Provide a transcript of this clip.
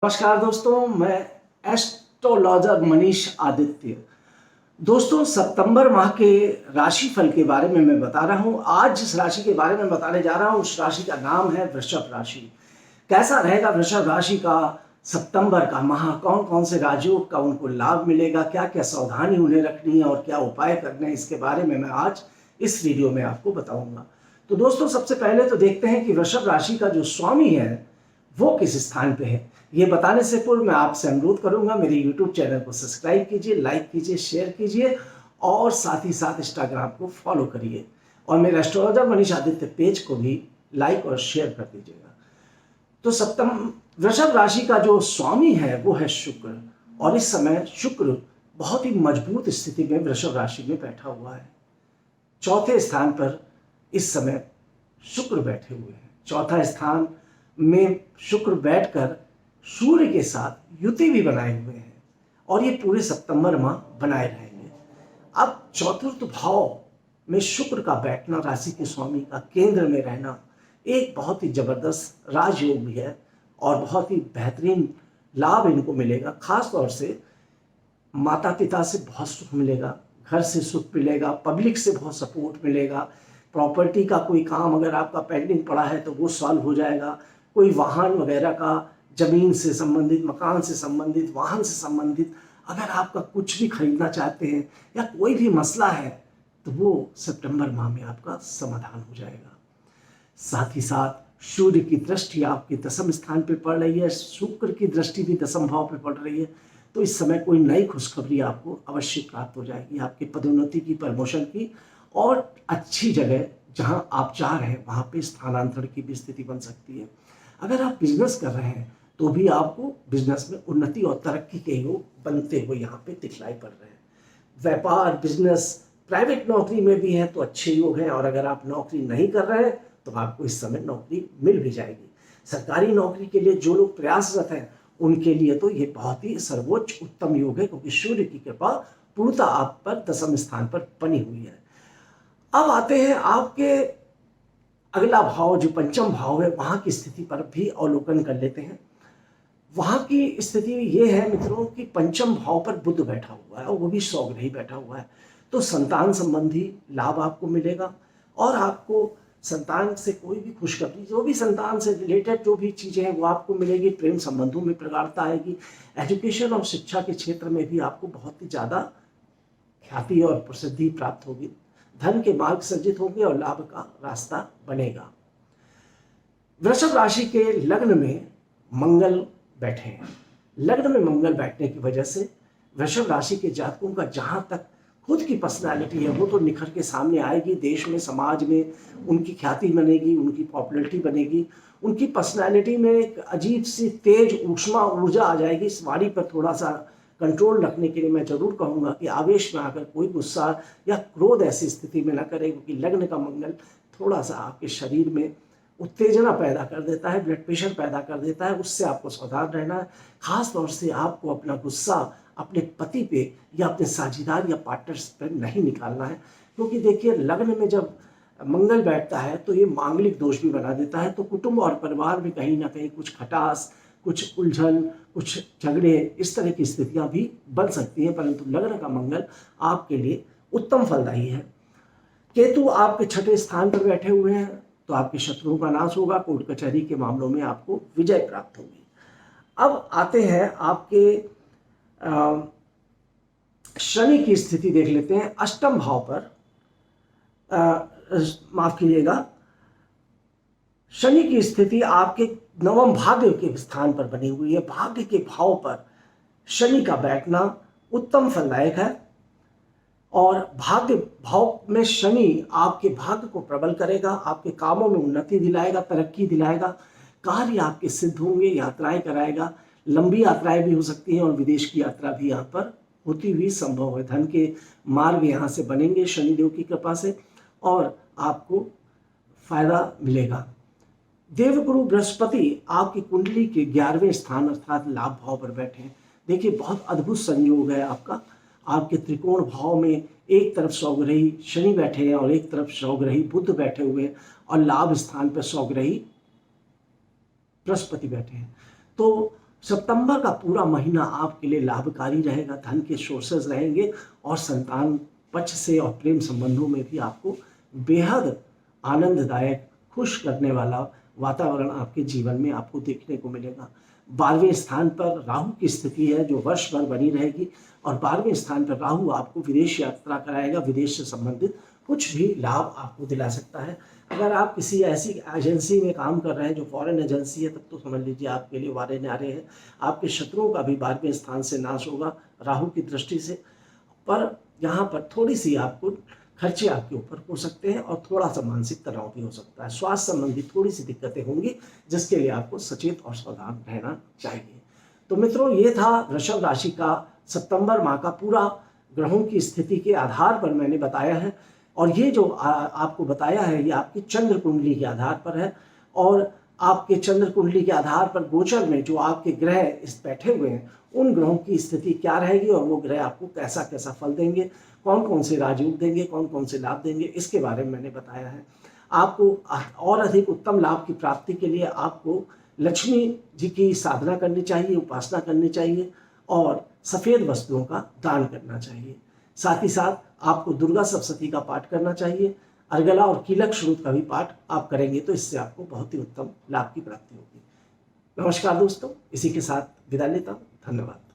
नमस्कार दोस्तों, मैं एस्ट्रोलॉजर मनीष आदित्य। दोस्तों, सितंबर माह के राशिफल के बारे में मैं बता रहा हूँ। आज जिस राशि के बारे में बताने जा रहा हूँ उस राशि का नाम है वृषभ राशि। कैसा रहेगा वृषभ राशि का सितंबर का माह, कौन कौन से राजयोग का उनको लाभ मिलेगा, क्या क्या सावधानी उन्हें रखनी है और क्या उपाय करने हैं, इसके बारे में मैं आज इस वीडियो में आपको बताऊंगा। तो दोस्तों, सबसे पहले तो देखते हैं कि वृषभ राशि का जो स्वामी है वो किस स्थान पे है। ये बताने से पूर्व मैं आपसे अनुरोध करूंगा, मेरे YouTube चैनल को सब्सक्राइब कीजिए, लाइक कीजिए, शेयर कीजिए और साथ ही साथ इंस्टाग्राम को फॉलो करिए और मेरे एस्ट्रोलॉजर मनीष आदित्य पेज को भी लाइक और शेयर कर दीजिएगा। तो वृषभ राशि का जो स्वामी है वो है शुक्र, और इस समय शुक्र बहुत ही मजबूत स्थिति में वृषभ राशि में बैठा हुआ है। चौथे स्थान पर इस समय शुक्र बैठे हुए हैं। चौथा स्थान में शुक्र बैठकर सूर्य के साथ युति भी बनाए हुए हैं और ये पूरे सितंबर माह बनाए रहेंगे। अब चतुर्थ भाव में शुक्र का बैठना, राशि के स्वामी का केंद्र में रहना, एक बहुत ही जबरदस्त राजयोग भी है और बहुत ही बेहतरीन लाभ इनको मिलेगा। खास तौर से माता पिता से बहुत सुख मिलेगा, घर से सुख मिलेगा, पब्लिक से बहुत सपोर्ट मिलेगा, प्रॉपर्टी का कोई काम अगर आपका पेंडिंग पड़ा है तो वो सॉल्व हो जाएगा। कोई वाहन वगैरह का, जमीन से संबंधित, मकान से संबंधित, वाहन से संबंधित अगर आपका कुछ भी खरीदना चाहते हैं या कोई भी मसला है तो वो सितंबर माह में आपका समाधान हो जाएगा। साथ ही साथ सूर्य की दृष्टि आपके दसम स्थान पे पड़ रही है, शुक्र की दृष्टि भी दसम भाव पे पड़ रही है, तो इस समय कोई नई खुशखबरी आपको अवश्य प्राप्त हो जाएगी, आपकी पदोन्नति की, प्रमोशन की और अच्छी जगह जहां आप चाह रहे हैं वहां पे स्थानांतरण की भी स्थिति बन सकती है। अगर आप बिजनेस कर रहे हैं तो भी आपको बिजनेस में उन्नति और तरक्की के योग बनते हुए यहाँ पे दिखलाई पड़ रहे हैं। व्यापार, बिजनेस, प्राइवेट नौकरी में भी है तो अच्छे योग हैं, और अगर आप नौकरी नहीं कर रहे हैं तो आपको इस समय नौकरी मिल भी जाएगी। सरकारी नौकरी के लिए जो लोग प्रयासरत हैं उनके लिए तो ये बहुत ही सर्वोच्च उत्तम योग है, क्योंकि सूर्य की कृपा पूर्णतः आप पर दसम स्थान पर बनी हुई है। अब आते हैं आपके अगला भाव, जो पंचम भाव है, वहां की स्थिति पर भी अवलोकन कर लेते हैं। वहां की स्थिति ये है मित्रों कि पंचम भाव पर बुध बैठा हुआ है और वो भी स्वग्रही बैठा हुआ है, तो संतान संबंधी लाभ आपको मिलेगा और आपको संतान से कोई भी खुशखबरी, जो भी संतान से रिलेटेड जो भी चीजें हैं वो आपको मिलेगी। प्रेम संबंधों में प्रगाढ़ता आएगी। एजुकेशन और शिक्षा के क्षेत्र में भी आपको बहुत ही ज्यादा ख्याति और प्रसिद्धि प्राप्त होगी। धन के मार्ग सर्जित होंगे और लाभ का रास्ता बनेगा। वृषभ राशि के लग्न में मंगल बैठे हैं। लग्न में मंगल बैठने की वजह से वृषभ राशि के जातकों का जहां तक खुद की पर्सनालिटी है वो तो निखर के सामने आएगी। देश में, समाज में उनकी ख्याति बनेगी, उनकी पॉपुलैरिटी बनेगी, उनकी पर्सनालिटी में एक अजीब सी तेज ऊष्मा ऊर्जा आ जाएगी। इस वाणी पर थोड़ा सा कंट्रोल रखने के लिए मैं जरूर कहूंगा कि आवेश में आकर कोई गुस्सा या क्रोध ऐसी स्थिति में न करें, क्योंकि लग्न का मंगल थोड़ा सा आपके शरीर में उत्तेजना पैदा कर देता है, ब्लड प्रेशर पैदा कर देता है, उससे आपको सावधान रहना है। खास तौर से आपको अपना गुस्सा अपने पति पे या अपने साझेदार या पार्टनर्स पर नहीं निकालना है, क्योंकि देखिए लग्न में जब मंगल बैठता है तो ये मांगलिक दोष भी बना देता है। तो कुटुंब और परिवार में कहीं ना कहीं कुछ खटास, कुछ उलझन, कुछ झगड़े, इस तरह की स्थितियां भी बन सकती हैं, परंतु लग्न का मंगल आपके लिए उत्तम फलदायी है। केतु आपके छठे स्थान पर बैठे हुए हैं तो आपके शत्रुओं का नाश होगा, कोर्ट कचहरी के मामलों में आपको विजय प्राप्त होगी। अब आते हैं आपके शनि की स्थिति देख लेते हैं। अष्टम भाव पर, माफ कीजिएगा, शनि की स्थिति आपके नवम भाग्य के स्थान पर बनी हुई है। भाग्य के भाव पर शनि का बैठना उत्तम फलदायक है और भाग्य भाव में शनि आपके भाग्य को प्रबल करेगा, आपके कामों में उन्नति दिलाएगा, तरक्की दिलाएगा, कार्य आपके सिद्ध होंगे, यात्राएं कराएगा। लंबी यात्राएं भी हो सकती हैं और विदेश की यात्रा भी यहाँ पर होती हुई संभव है। धन के मार्ग यहाँ से बनेंगे शनिदेव की कृपा से और आपको फायदा मिलेगा। देवगुरु बृहस्पति आपकी कुंडली के 11वें स्थान अर्थात लाभ भाव पर बैठे हैं। देखिए बहुत अद्भुत संयोग है आपका। आपके त्रिकोण भाव में एक तरफ स्वग्रही शनि बैठे हैं और एक तरफ स्वग्रही बुध बैठे हुए हैं और लाभ स्थान पर स्वग्रही बृहस्पति बैठे हैं। तो सितंबर का पूरा महीना आपके लिए लाभकारी रहेगा, धन के सोर्सेज रहेंगे और संतान पक्ष से और प्रेम संबंधों में भी आपको बेहद आनंददायक, खुश करने वाला वातावरण आपके जीवन में आपको देखने को मिलेगा। 12वें स्थान पर राहु की स्थिति है जो वर्ष भर बनी रहेगी और 12वें स्थान पर राहु आपको विदेश यात्रा कराएगा, विदेश से संबंधित कुछ भी लाभ आपको दिला सकता है। अगर आप किसी ऐसी एजेंसी में काम कर रहे हैं जो फॉरेन एजेंसी है, तब तो समझ लीजिए आपके लिए वारे न्यारे हैं। आपके शत्रुओं का भी 12वें स्थान से नाश होगा राहु की दृष्टि से। पर यहाँ पर थोड़ी सी आपको खर्चे आपके ऊपर हो सकते हैं और थोड़ा सा मानसिक तनाव भी हो सकता है। स्वास्थ्य संबंधी थोड़ी सी दिक्कतें होंगी जिसके लिए आपको सचेत और सावधान रहना चाहिए। तो मित्रों, ये था वृषभ राशि का सितंबर माह का पूरा ग्रहों की स्थिति के आधार पर मैंने बताया है। और ये जो आपको बताया है ये आपकी चंद्र कुंडली के आधार पर है और आपके चंद्र कुंडली के आधार पर गोचर में जो आपके ग्रह इस बैठे हुए हैं उन ग्रहों की स्थिति क्या रहेगी और वो ग्रह आपको कैसा कैसा फल देंगे, कौन कौन से राजयोग देंगे, कौन कौन से लाभ देंगे, इसके बारे में मैंने बताया है। आपको और अधिक उत्तम लाभ की प्राप्ति के लिए आपको लक्ष्मी जी की साधना करनी चाहिए, उपासना करनी चाहिए और सफ़ेद वस्तुओं का दान करना चाहिए। साथ ही साथ आपको दुर्गा सप्तशती का पाठ करना चाहिए। अर्गला और कीलक श्रुत का भी पाठ आप करेंगे तो इससे आपको बहुत ही उत्तम लाभ की प्राप्ति होगी। नमस्कार दोस्तों, इसी के साथ विदा लेता हूँ। धन्यवाद।